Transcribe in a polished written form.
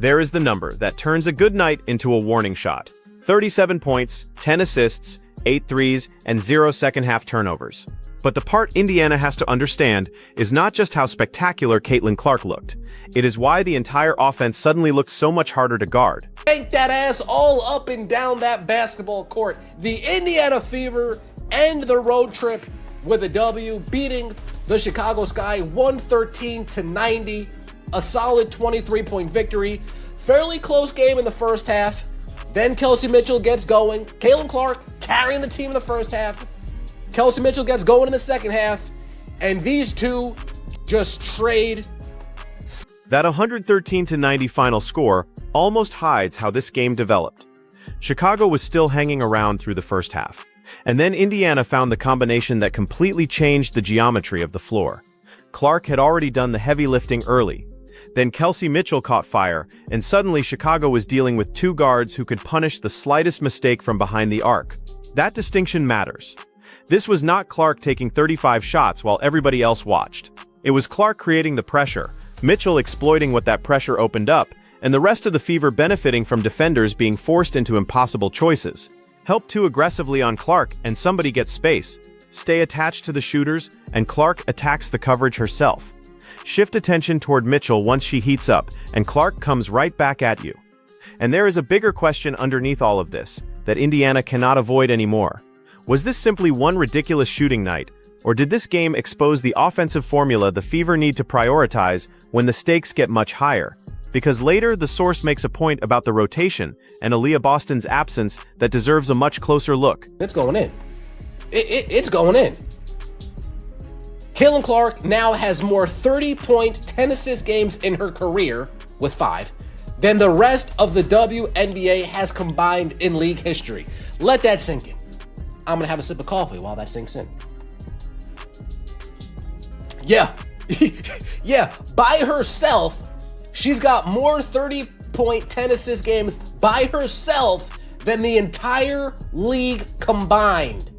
There is the number that turns a good night into a warning shot. 37 points, 10 assists, 8 threes, and 0 second-half turnovers. But the part Indiana has to understand is not just how spectacular Caitlin Clark looked. It is why the entire offense suddenly looked so much harder to guard. Yank that ass all up and down that basketball court. The Indiana Fever end the road trip with a W, beating the Chicago Sky 113-90. A solid 23-point victory. Fairly close game in the first half. Then Kelsey Mitchell gets going. Caitlin Clark carrying the team in the first half. Kelsey Mitchell gets going in the second half. And these two just trade. That 113-90 final score almost hides how this game developed. Chicago was still hanging around through the first half. And then Indiana found the combination that completely changed the geometry of the floor. Clark had already done the heavy lifting early. Then Kelsey Mitchell caught fire, and suddenly Chicago was dealing with two guards who could punish the slightest mistake from behind the arc. That distinction matters. This was not Clark taking 35 shots while everybody else watched. It was Clark creating the pressure, Mitchell exploiting what that pressure opened up, and the rest of the Fever benefiting from defenders being forced into impossible choices. Help too aggressively on Clark and somebody gets space. Stay attached to the shooters, and Clark attacks the coverage herself. Shift attention toward Mitchell once she heats up, and Clark comes right back at you. And there is a bigger question underneath all of this, that Indiana cannot avoid anymore. Was this simply one ridiculous shooting night, or did this game expose the offensive formula the Fever need to prioritize when the stakes get much higher? Because later, the source makes a point about the rotation and Aliyah Boston's absence that deserves a much closer look. It's going in. It's going in. Caitlin Clark now has more 30-point, 10-assist games in her career, with 5, than the rest of the WNBA has combined in league history. Let that sink in. I'm going to have a sip of coffee while that sinks in. Yeah. Yeah, by herself, she's got more 30-point, 10-assist games by herself than the entire league combined.